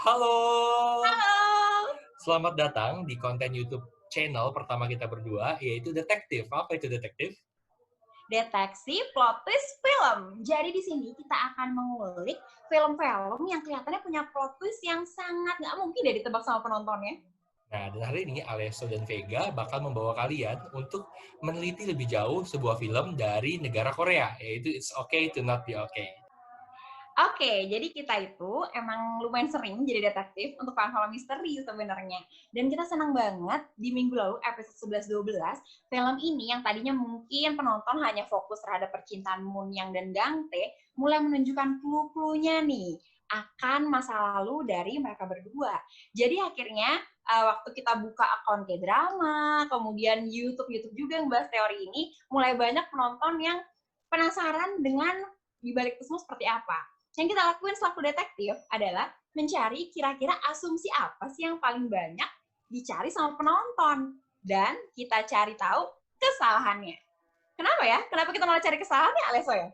Halo, Halo! selamat datang di konten YouTube channel pertama kita berdua, yaitu Detektif. Apa itu Detektif? Deteksi Plot Twist Film. Jadi di sini kita akan mengulik film-film yang kelihatannya punya plot twist yang sangat nggak mungkin deh ditebak sama penontonnya. Nah, dan hari ini Alesso dan Vega bakal membawa kalian untuk meneliti lebih jauh sebuah film dari negara Korea, yaitu It's Okay to Not Be Okay. Oke, jadi kita itu emang lumayan sering jadi detektif untuk film-film misteri sebenarnya. Dan kita senang banget di minggu lalu episode 11-12, film ini yang tadinya mungkin penonton hanya fokus terhadap percintaan Moon Yang dan Gangtae, mulai menunjukkan clue-cluenya nih akan masa lalu dari mereka berdua. Jadi akhirnya waktu kita buka akun K-drama, kemudian YouTube juga yang bahas teori ini, mulai banyak penonton yang penasaran dengan dibalik itu semua seperti apa. Yang kita lakuin selaku detektif adalah mencari kira-kira asumsi apa sih yang paling banyak dicari sama penonton. Dan kita cari tahu kesalahannya. Kenapa ya? Kenapa kita malah cari kesalahannya, Aleso ya?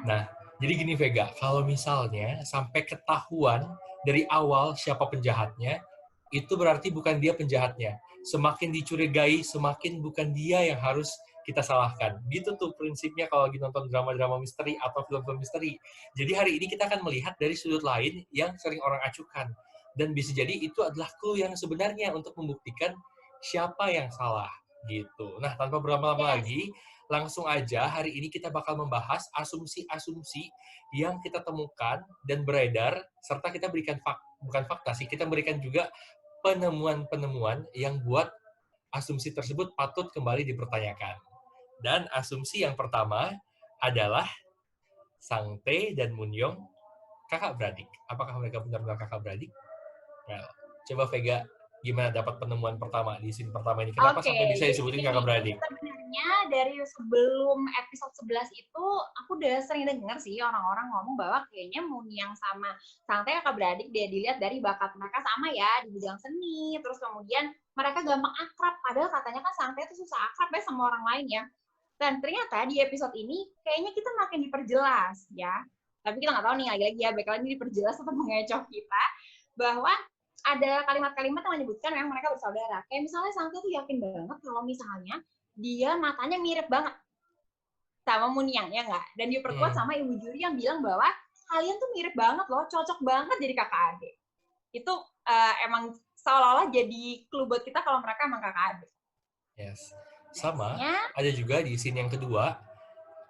Nah, jadi gini Vega, kalau misalnya sampai ketahuan dari awal siapa penjahatnya, itu berarti bukan dia penjahatnya. Semakin dicurigai, semakin bukan dia yang harus kita salahkan. Gitu tuh prinsipnya kalau lagi nonton drama-drama misteri atau film-film misteri. Jadi hari ini kita akan melihat dari sudut lain yang sering orang acukan. Dan bisa jadi itu adalah clue yang sebenarnya untuk membuktikan siapa yang salah. Gitu. Nah, tanpa berlama-lama Yes. lagi, langsung aja hari ini kita bakal membahas asumsi-asumsi yang kita temukan dan beredar, serta kita berikan bukan fakta sih, kita berikan juga penemuan-penemuan yang buat asumsi tersebut patut kembali dipertanyakan. Dan asumsi yang pertama adalah Sang Tae dan Moon Young kakak beradik. Apakah mereka benar-benar kakak beradik? Well, coba Vega, gimana dapat penemuan pertama di scene pertama ini? Kenapa Oke, sampai bisa jadi disebutin kakak gini, beradik? sebenarnya dari sebelum episode 11 itu, aku udah sering dengar sih orang-orang ngomong bahwa kayaknya Moon yang sama Sangtae kakak beradik dia dilihat dari bakat mereka sama ya di bidang seni, terus kemudian mereka gampang akrab, padahal katanya kan Sangtae itu susah akrab ya sama orang lain ya. Dan ternyata di episode ini kayaknya kita makin diperjelas ya. Tapi kita nggak tahu nih lagi-lagi ya, bakal ini diperjelas atau mengecoh kita bahwa ada kalimat-kalimat yang menyebutkan memang mereka bersaudara. Kayak misalnya Sangka tuh yakin banget kalau misalnya dia matanya mirip banget sama Muniang, ya nggak? Dan diperkuat Hmm. sama ibu juri yang bilang bahwa kalian tuh mirip banget loh, cocok banget jadi kakak adik. Itu emang seolah-olah jadi clue buat kita kalau mereka emang kakak adik. Yes. Sama, Nextnya, ada juga di scene yang kedua,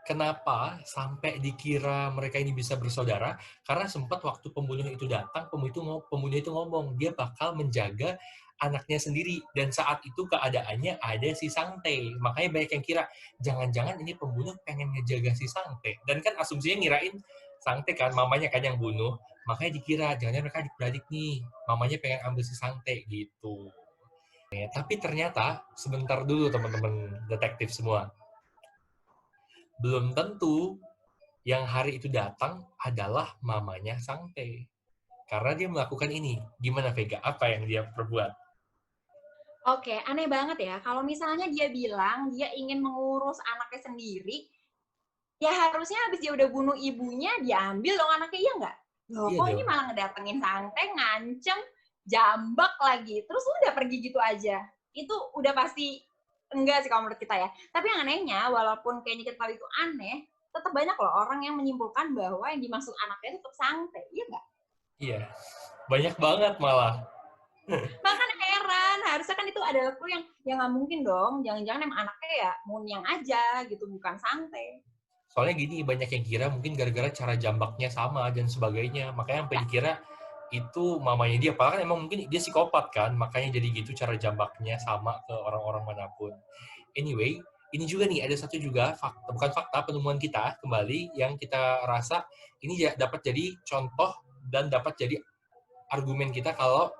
kenapa sampai dikira mereka ini bisa bersaudara? Karena sempat waktu pembunuh itu datang, pembunuh itu ngomong, dia bakal menjaga anaknya sendiri. Dan saat itu keadaannya ada si Sangte. Makanya banyak yang kira, jangan-jangan ini pembunuh pengen ngejaga si Sangte. Dan kan asumsinya ngirain Sangte kan, mamanya kan yang bunuh. Makanya dikira, jangan-jangan mereka adik-beradik nih. Mamanya pengen ambil si Sangte, gitu. Tapi ternyata, sebentar dulu teman-teman detektif semua, belum tentu yang hari itu datang adalah mamanya Sang Tae. Karena dia melakukan ini. Gimana Vega? Apa yang dia perbuat? oke, aneh banget ya. Kalau misalnya dia bilang dia ingin mengurus anaknya sendiri, ya harusnya habis dia udah bunuh ibunya, dia ambil dong anaknya, iya nggak? Loh, Iya kok ini dong. malah ngedatengin Sangte, ngancem, jambak lagi, terus udah pergi gitu aja. Itu udah pasti enggak sih kalau menurut kita ya. Tapi yang anehnya, walaupun kayaknya kita tahu itu aneh, tetap banyak loh orang yang menyimpulkan bahwa yang dimaksud anaknya itu tetap Sangte, iya nggak? Iya. Banyak banget malah. Bahkan heran, harusnya kan itu adalah clue yang nggak mungkin dong. Jangan-jangan emang anaknya ya Munyang aja gitu, bukan Sangte. Soalnya gini, banyak yang kira mungkin gara-gara cara jambaknya sama dan sebagainya. Makanya sampai Ya, dikira itu mamanya dia. Padahal kan emang mungkin dia psikopat kan. Makanya jadi gitu cara jambaknya sama ke orang-orang manapun. Anyway, ini juga nih ada satu juga fakta, bukan fakta, penemuan kita kembali yang kita rasa ini dapat jadi contoh dan dapat jadi argumen kita kalau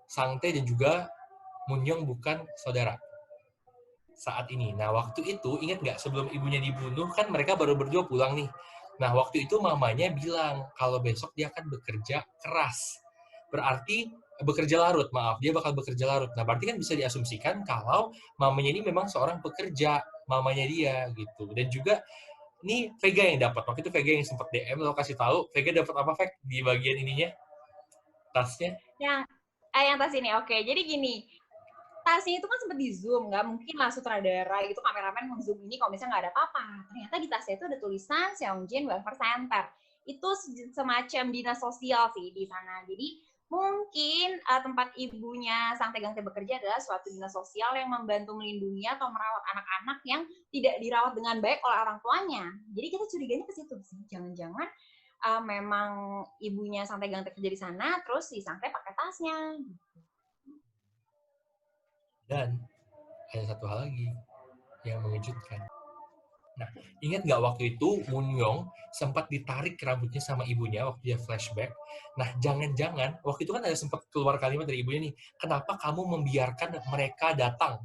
Sangte dan juga Munyong bukan saudara saat ini. Nah, waktu itu ingat nggak sebelum ibunya dibunuh kan mereka baru berdua pulang nih. Nah, waktu itu mamanya bilang kalau besok dia akan bekerja keras. Berarti bekerja larut, maaf, dia bakal bekerja larut. Nah, berarti kan bisa diasumsikan kalau mamanya ini memang seorang pekerja, mamanya dia gitu. Dan juga ini Vega yang dapat. Waktu itu Vega yang sempat DM lo kasih tahu, Vega dapat apa Vega di bagian ininya? tasnya. Yang tas ini, oke. Jadi gini, tasnya itu kan sempat di zoom, nggak mungkin lah sutradara gitu kameramen nge-zoom ini kalau misalnya nggak ada apa-apa. Ternyata di tasnya itu ada tulisan Seongjin Welfare Center. Itu semacam dinas sosial sih di sana. Jadi mungkin tempat ibunya Sang Tegang bekerja adalah suatu dinas sosial yang membantu melindungi atau merawat anak-anak yang tidak dirawat dengan baik oleh orang tuanya. Jadi kita curiganya ke situ sih. Jangan-jangan memang ibunya Sang Tegang kerja di sana, terus si Sang pakai tasnya. Dan ada satu hal lagi yang mengejutkan. Nah, ingat nggak waktu itu Moon-young sempat ditarik rambutnya sama ibunya waktu dia flashback. Nah, jangan-jangan waktu itu kan ada sempat keluar kalimat dari ibunya nih, kenapa kamu membiarkan mereka datang?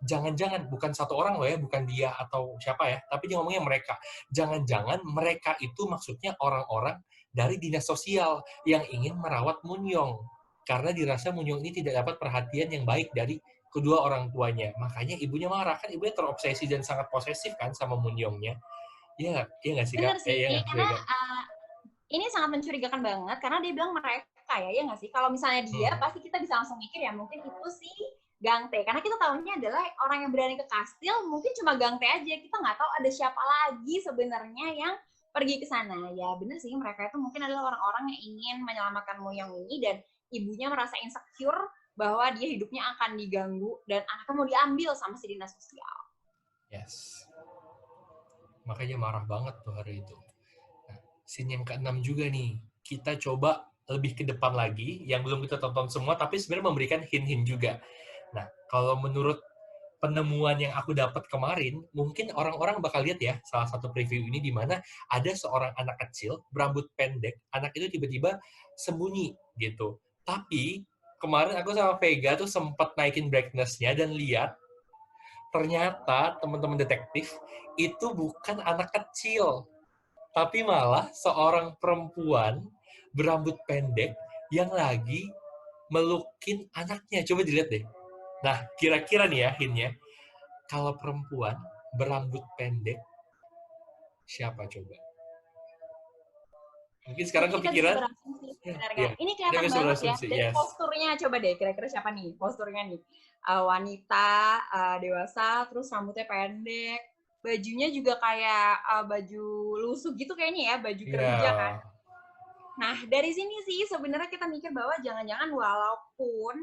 Jangan-jangan, bukan satu orang loh ya, bukan dia atau siapa ya, tapi dia ngomongnya mereka. Jangan-jangan mereka itu maksudnya orang-orang dari dinas sosial yang ingin merawat Moon-young. Karena dirasa Moon-young ini tidak dapat perhatian yang baik dari kedua orang tuanya. Makanya ibunya marah, kan ibunya terobsesi dan sangat posesif kan sama Moon-youngnya. Iya, iya nggak sih Bener Kak? sih, Iya nggak karena Vega? ini sangat mencurigakan banget karena dia bilang mereka ya nggak sih? Kalau misalnya dia, Hmm. pasti kita bisa langsung mikir ya mungkin itu sih Gang Tae. Karena kita tahunya adalah orang yang berani ke kastil mungkin cuma Gang Tae aja. Kita nggak tahu ada siapa lagi sebenarnya yang pergi ke sana. Ya bener sih, mereka itu mungkin adalah orang-orang yang ingin menyelamatkan Moyang ini dan ibunya merasa insecure bahwa dia hidupnya akan diganggu dan anaknya mau diambil sama si dinas sosial. Yes. Makanya marah banget tuh hari itu. Nah, scene yang keenam juga nih. Kita coba lebih ke depan lagi, yang belum kita tonton semua, tapi sebenarnya memberikan hint-hint juga. Nah, kalau menurut penemuan yang aku dapat kemarin, mungkin orang-orang bakal lihat ya, salah satu preview ini di mana ada seorang anak kecil berambut pendek, anak itu tiba-tiba sembunyi gitu. Tapi kemarin aku sama Vega tuh sempat naikin brightness-nya dan lihat ternyata teman-teman detektif itu bukan anak kecil, tapi malah seorang perempuan berambut pendek yang lagi melukin anaknya. Coba dilihat deh. Nah, kira-kira nih ya hintnya, kalau perempuan berambut pendek, siapa coba? Mungkin sekarang Mungkin kita bisa kepikiran? berasumsi sebenarnya. Iya, Ini kita kelihatan bisa banget ya berasumsi, dari yes. posturnya. Coba deh kira-kira siapa nih posturnya nih. Wanita, dewasa, terus rambutnya pendek. Bajunya juga kayak baju lusuh gitu kayaknya ya, baju Iya, kerja kan. Nah, dari sini sih sebenarnya kita mikir bahwa jangan-jangan walaupun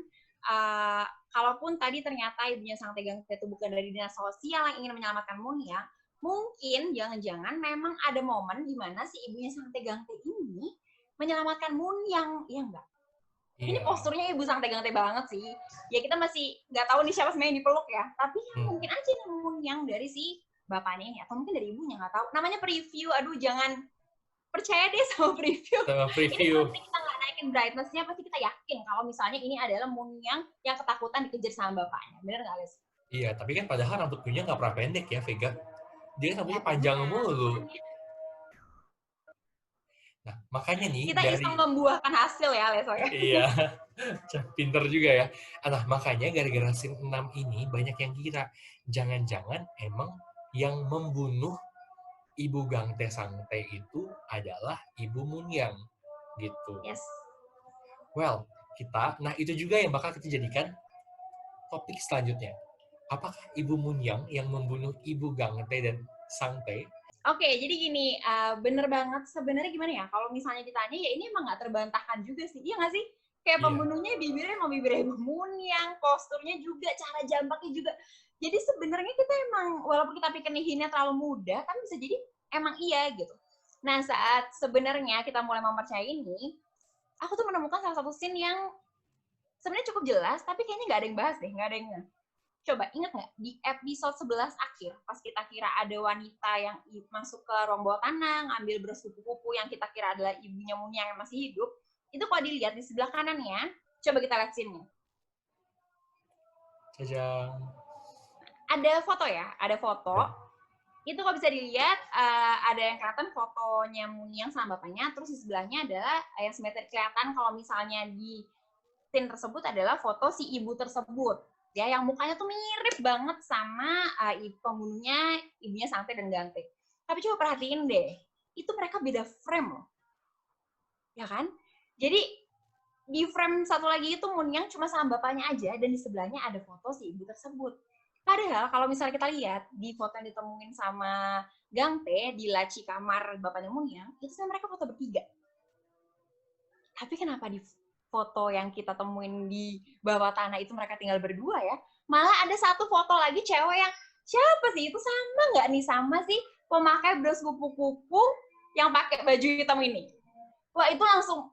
kalaupun tadi ternyata ibunya Sang Tegang itu bukan dari dinas sosial yang ingin menyelamatkan Munia, mungkin jangan-jangan memang ada momen di mana si ibunya Sang Tegang ini menyelamatkan Munyang, iya enggak? Ini iya. posturnya ibu Sang Tegang banget sih. Ya kita masih nggak tahu nih siapa sebenarnya yang dipeluk ya. Tapi ya mungkin aja nih Munyang dari si bapaknya ini atau mungkin dari ibunya nggak tahu. Namanya preview, aduh jangan percaya deh sama preview. Sama Ini preview. kalau kita nggak naikin brightness-nya, pasti kita yakin kalau misalnya ini adalah Moon yang ketakutan dikejar sama bapaknya. Bener nggak, Les? Iya, tapi kan padahal rambut punya nggak pernah pendek ya, Vega. Dia Ya, rambutnya panjang benar. mulu. Nah, makanya nih Kita dari iseng membuahkan hasil ya, Les. Ya. iya, pinter juga ya. Nah, makanya gara-gara scene 6 ini banyak yang kira jangan-jangan emang yang membunuh ibu Gangte Sangte itu adalah ibu Munyang gitu. Yes. Well, nah itu juga yang bakal kita jadikan topik selanjutnya. Apakah ibu Munyang yang membunuh ibu Gangte dan Sangte? Oke, jadi gini, bener banget. Sebenarnya gimana ya, kalau misalnya ditanya, ya ini emang nggak terbantahkan juga sih. Iya nggak sih? Kayak Iya, pembunuhnya bibirnya emang bibirnya ibu Munyang, posturnya juga, cara jambaknya juga. Jadi sebenarnya kita emang, walaupun kita pikir nih hinnya terlalu mudah, kan bisa jadi emang iya gitu. Nah, saat sebenarnya kita mulai mempercayai ini, aku tuh menemukan salah satu scene yang sebenarnya cukup jelas, tapi kayaknya nggak ada yang bahas deh, nggak ada yang coba ingat nggak di episode 11 akhir, pas kita kira ada wanita yang masuk ke ruang bawah tanah, ngambil beras kupu-kupu yang kita kira adalah ibunya Munia yang masih hidup, itu kalau dilihat di sebelah kanannya, coba kita lihat scene-nya. Jajang. Ada foto ya, ada foto. Ya. Itu kalau bisa dilihat, ada yang kelihatan fotonya Muniang sama bapaknya, terus di sebelahnya adalah yang simetri kelihatan kalau misalnya di scene tersebut adalah foto si ibu tersebut. Ya, yang mukanya tuh mirip banget sama pembunuhnya, ibunya Sangte dan Gante. Tapi coba perhatiin deh, itu mereka beda frame loh. Ya kan? Jadi, di frame satu lagi itu Munyang cuma sama bapaknya aja, dan di sebelahnya ada foto si ibu tersebut. Padahal kalau misalnya kita lihat di foto yang ditemuin sama Gang Tae di laci kamar bapaknya Munyang, itu sama mereka foto bertiga. Tapi kenapa di foto yang kita temuin di bawah tanah itu mereka tinggal berdua ya? Malah ada satu foto lagi cewek yang siapa sih? Itu sama nggak nih sama sih pemakai bros kupu-kupu yang pakai baju hitam ini? Wah, itu langsung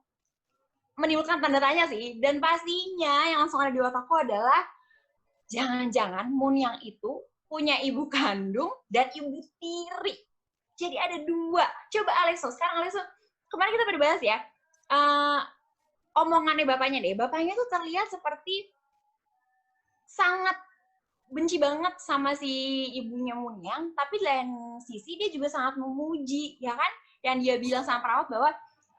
menimbulkan tanda tanya sih. Dan pastinya yang langsung ada di otakku adalah jangan-jangan Munyang itu punya ibu kandung dan ibu tiri. Jadi ada dua. Coba Alexo, sekarang Alexo, kemarin kita udah bahas ya, omongannya bapaknya deh. Bapaknya tuh terlihat seperti sangat benci banget sama si ibunya Munyang, tapi di lain sisi dia juga sangat memuji, ya kan? Yang dia bilang sama perawat bahwa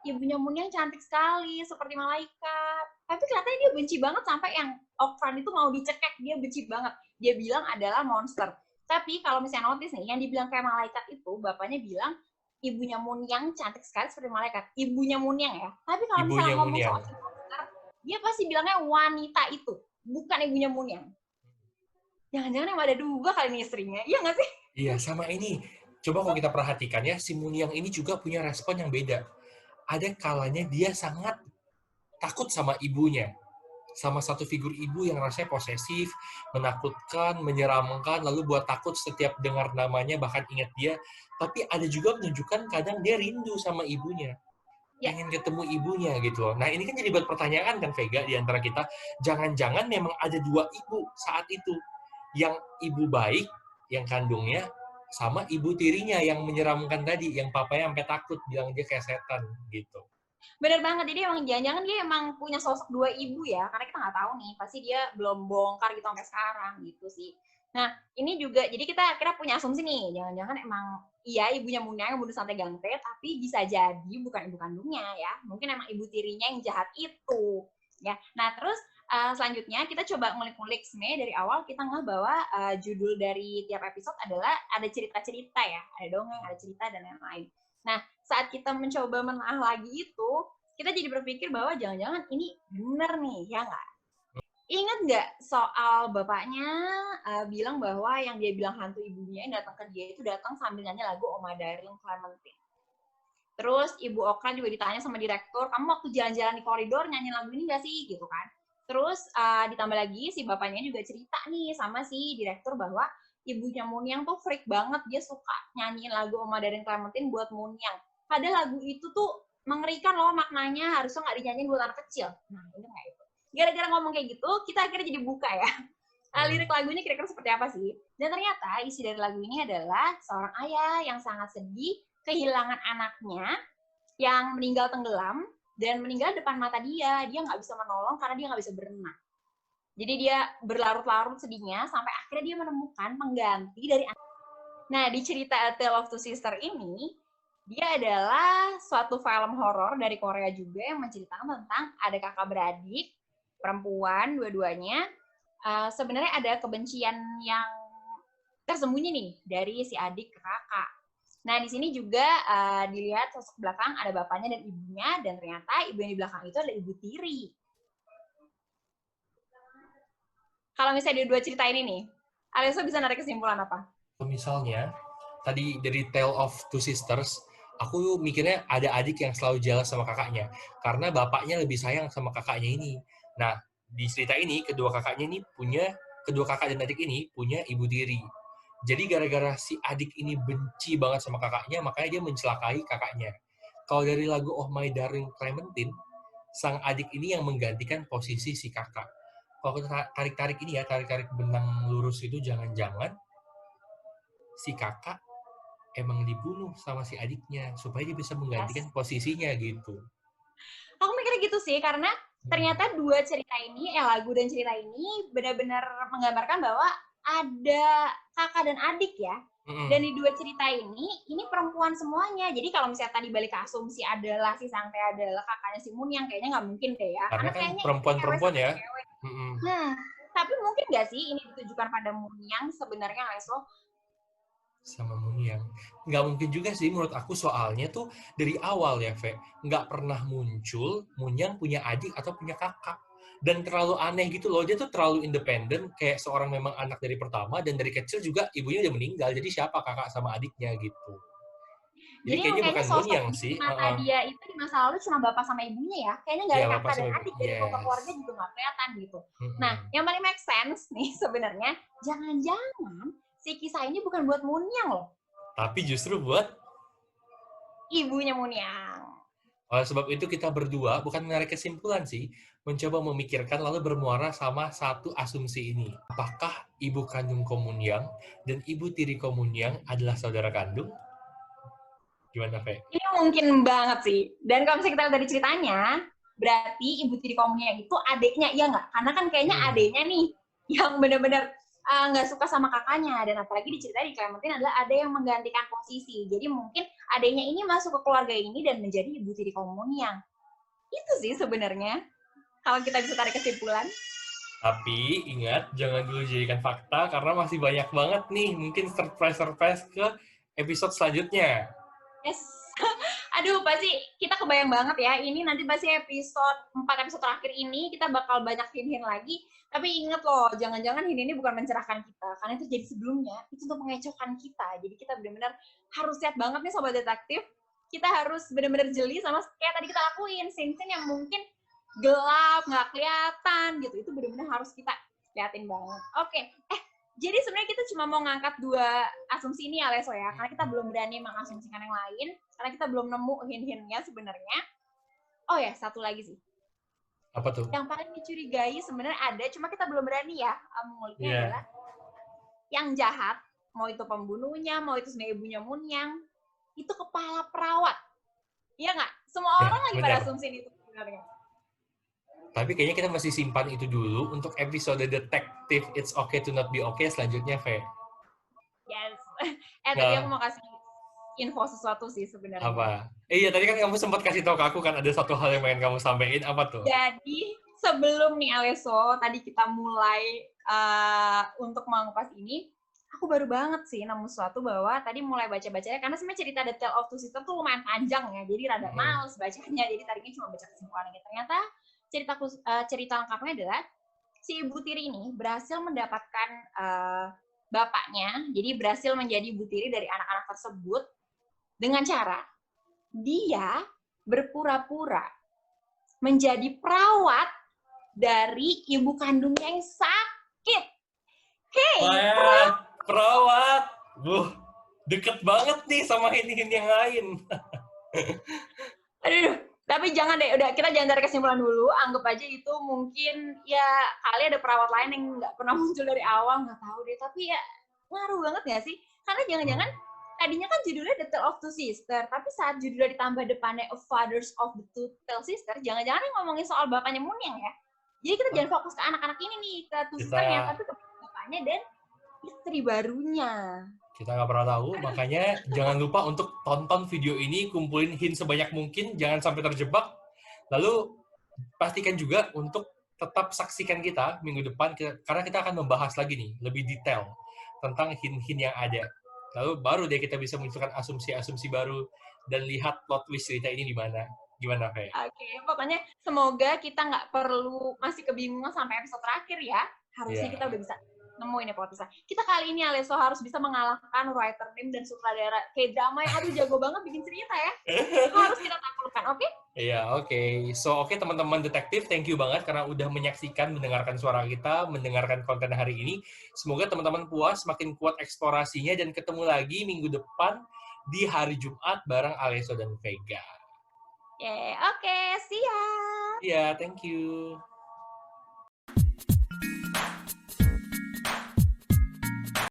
ibunya Munyang cantik sekali, seperti malaikat. Tapi kelihatannya dia benci banget sampai yang Okran itu mau dicekek, dia benci banget. Dia bilang adalah monster. Tapi kalau misalnya notice nih, yang dibilang kayak malaikat itu, bapaknya bilang ibunya Munyang cantik sekali seperti malaikat. Ibunya Munyang ya. Tapi kalau misalnya Ibunya ngomong Munyang. soal monster, dia pasti bilangnya wanita itu, bukan ibunya Munyang. Jangan-jangan yang ada dua kali ini istrinya. Iya nggak sih? Iya, sama ini. Coba kalau kita perhatikan ya, si Munyang ini juga punya respon yang beda. Ada kalanya dia sangat takut sama ibunya. Sama satu figur ibu yang rasanya posesif, menakutkan, menyeramkan, lalu buat takut setiap dengar namanya, bahkan ingat dia. Tapi ada juga menunjukkan kadang dia rindu sama ibunya. Ya, Pengen ketemu ibunya gitu loh. Nah ini kan jadi buat pertanyaan kan Vega di antara kita, jangan-jangan memang ada dua ibu saat itu. Yang ibu baik, yang kandungnya, sama ibu tirinya yang menyeramkan tadi, yang papanya sampai takut, bilang dia kayak setan gitu. bener banget. Jadi emang jangan-jangan dia emang punya sosok dua ibu ya, karena kita nggak tahu nih, pasti dia belum bongkar gitu sampai sekarang gitu sih. Nah, ini juga, jadi kita akhirnya punya asumsi nih, jangan-jangan emang iya ibunya Munyang yang bunuh Santai Gang Tae, tapi bisa jadi bukan ibu kandungnya ya, mungkin emang ibu tirinya yang jahat itu. Ya, nah terus selanjutnya kita coba ngulik-ngulik sebenarnya dari awal kita ngeh bahwa judul dari tiap episode adalah ada cerita-cerita ya, ada dongeng, ada cerita dan lain-lain. Nah, saat kita mencoba menelaah lagi itu, kita jadi berpikir bahwa jangan-jangan ini benar nih, ya nggak? Ingat nggak soal bapaknya bilang bahwa yang dia bilang hantu ibunya yang datang ke dia itu datang sambil nyanyi lagu Oma Darling Clementine. Terus Ibu Okra juga ditanya sama direktur, kamu waktu jalan-jalan di koridor nyanyi lagu ini nggak sih? Gitu kan. Terus ditambah lagi si bapaknya juga cerita nih sama si direktur bahwa ibunya Munyang tuh freak banget, dia suka nyanyiin lagu Oma Darling Clementine buat Munyang. Padahal lagu itu tuh mengerikan loh maknanya, harusnya nggak dinyanyiin buat anak kecil. Nah, itu nggak itu. Gara-gara ngomong kayak gitu, kita akhirnya jadi buka ya. Lirik lagunya kira-kira seperti apa sih? Dan ternyata isi dari lagu ini adalah seorang ayah yang sangat sedih kehilangan anaknya yang meninggal tenggelam dan meninggal depan mata dia. Dia nggak bisa menolong karena dia nggak bisa berenang. Jadi dia berlarut-larut sedihnya sampai akhirnya dia menemukan pengganti dari anak. Nah, di cerita A Tale of Two Sisters ini, dia adalah suatu film horor dari Korea juga yang menceritakan tentang ada kakak beradik, perempuan dua-duanya. Sebenarnya ada kebencian yang tersembunyi nih dari si adik ke kakak. Nah, di sini juga dilihat sosok belakang ada bapaknya dan ibunya, dan ternyata ibu yang di belakang itu adalah ibu tiri. Kalau misalnya di dua cerita ini nih, Alessia bisa narik kesimpulan apa? Misalnya, tadi dari Tale of Two Sisters, aku mikirnya ada adik yang selalu jealous sama kakaknya, karena bapaknya lebih sayang sama kakaknya ini. Nah, di cerita ini, kedua kakak dan adik ini punya ibu tiri. Jadi gara-gara si adik ini benci banget sama kakaknya, makanya dia mencelakai kakaknya. Kalau dari lagu Oh My Darling Clementine, sang adik ini yang menggantikan posisi si kakak. Kalau kita tarik-tarik ini ya, tarik-tarik benang lurus itu jangan-jangan si kakak emang dibunuh sama si adiknya supaya dia bisa menggantikan Yes. posisinya gitu. Aku mikirnya gitu sih, karena ternyata dua cerita ini, lagu dan cerita ini benar-benar menggambarkan bahwa ada kakak dan adik ya. Dan di dua cerita ini perempuan semuanya. Jadi kalau misalnya tadi balik ke asumsi adalah si Sangte adalah kakaknya si Mun, yang kayaknya nggak mungkin deh ya. Karena kan Kayaknya ini cewek perempuan-perempuan sama ya. cewek. Tapi mungkin nggak sih ini ditujukan pada Mun yang sebenarnya Leso Sama Munyang. Nggak mungkin juga sih menurut aku soalnya tuh dari awal ya, Ve. Nggak pernah muncul Munyang punya adik atau punya kakak. Dan terlalu aneh gitu loh. Dia tuh terlalu independen, kayak seorang memang anak dari pertama, dan dari kecil juga ibunya udah meninggal. Jadi siapa kakak sama adiknya gitu. Jadi Jadi emang kayaknya kayaknya bukan sosok Munyang di sih. mata dia itu di masa lalu cuma bapak sama ibunya ya. Kayaknya nggak Ya, ada bapak kakak dan sama ibu. adik dari foto Yes. keluarga juga nggak kelihatan gitu. Nah, Mm-mm. yang paling make sense nih sebenarnya, jangan-jangan si kisah ini bukan buat Munyang loh, Tapi justru buat ibunya Munyang. oleh sebab itu kita berdua bukan menarik kesimpulan sih, mencoba memikirkan lalu bermuara sama satu asumsi ini. Apakah ibu kandung Komunyang dan ibu tiri Komunyang adalah saudara kandung? Gimana, Fe? Ini mungkin banget sih. Dan kalau misalnya kita lihat dari ceritanya, berarti ibu tiri Komunyang itu adiknya, iya nggak? Karena kan kayaknya Hmm. adiknya nih yang benar-benar nggak suka sama kakaknya. Dan apalagi diceritain di Clementine adalah ada yang menggantikan posisi. Jadi mungkin adiknya ini masuk ke keluarga ini dan menjadi ibu tiri Komunyang. Itu sih sebenarnya. Kalau kita bisa tarik kesimpulan. Tapi ingat, jangan dulu jadikan fakta karena masih banyak banget nih mungkin surprise-surprise ke episode selanjutnya. Yes. Aduh, pasti kita kebayang banget ya. Ini nanti pasti empat episode terakhir ini kita bakal banyak hint-hint lagi. Tapi inget loh, jangan-jangan hint ini bukan mencerahkan kita. Karena itu jadi sebelumnya, itu untuk mengecohkan kita. Jadi kita benar-benar harus siap banget nih Sobat Detektif. Kita harus benar-benar jeli sama kayak tadi kita lakuin. Scene-scene yang mungkin gelap, nggak kelihatan gitu. Itu benar-benar harus kita liatin banget. Oke, jadi sebenarnya kita cuma mau ngangkat dua asumsi ini ya, Leso ya. Karena kita belum berani mengasumsikan yang lain. Karena kita belum nemu hint-hintnya sebenarnya. Oh ya, satu lagi sih. Apa tuh? Yang paling dicurigai sebenarnya ada, cuma kita belum berani ya menguliknya Iya. adalah yang jahat, mau itu pembunuhnya, mau itu sebenarnya ibunya Munyang, itu kepala perawat. Iya nggak? Semua Ya, orang lagi pada benar. asumsi itu sebenarnya. Tapi kayaknya kita masih simpan itu dulu untuk episode detektif It's Okay to Not Be Okay selanjutnya, Fe. Yes. Tadi aku Nah, mau kasih info sesuatu sih sebenarnya. apa? Iya, tadi kan kamu sempat kasih tahu ke aku kan ada satu hal yang pengen kamu sampaikan, apa tuh? Jadi sebelum nih Aleso tadi kita mulai untuk mengupas ini, aku baru banget sih nemu sesuatu bahwa tadi mulai baca-bacanya karena sebenarnya cerita The Tale of Two Sisters tuh lumayan panjang ya, jadi rada males bacanya. Jadi tadinya cuma baca kesimpulannya. Ternyata cerita lengkapnya adalah si ibu tiri ini berhasil mendapatkan bapaknya, jadi berhasil menjadi ibu tiri dari anak-anak tersebut dengan cara dia berpura-pura menjadi perawat dari ibu kandungnya yang sakit. Hey, Wah, perawat. Deket banget nih sama hint-hint yang lain. aduh, tapi jangan deh, udah kita jangan tarik kesimpulan dulu. Anggap aja itu mungkin ya kali ada perawat lain yang nggak pernah muncul dari awal, nggak tahu deh. Tapi ya ngaruh banget nggak sih? Karena jangan-jangan tadinya kan judulnya The Tale of Two Sisters, tapi saat judulnya ditambah depannya A Fathers of the Two Tale Sisters, jangan-jangan ngomongin soal bapaknya Munyang ya. Jadi kita jangan fokus ke anak-anak ini nih, ke two sisternya, tapi ke bapaknya dan istri barunya. Kita nggak pernah tahu, makanya jangan lupa untuk tonton video ini, kumpulin hint sebanyak mungkin, jangan sampai terjebak. Lalu pastikan juga untuk tetap saksikan kita minggu depan, karena kita akan membahas lagi nih, lebih detail tentang hint-hint yang ada. Lalu baru deh kita bisa munculkan asumsi-asumsi baru dan lihat plot twist cerita ini di mana. Gimana, Fe? Oke, pokoknya semoga kita nggak perlu masih kebingungan sampai episode terakhir ya. Harusnya kita udah bisa nemuin plot twist. Kita kali ini Aleso harus bisa mengalahkan writer team dan sutradara K-drama yang aduh jago banget bikin cerita ya. Harus kita taklukkan, oke? Iya, oke. So, teman-teman detektif, thank you banget karena udah menyaksikan, mendengarkan suara kita, mendengarkan konten hari ini. Semoga teman-teman puas, makin kuat eksplorasinya, dan ketemu lagi minggu depan di hari Jumat bareng Aleso dan Vega. Oke, see ya! Iya, thank you.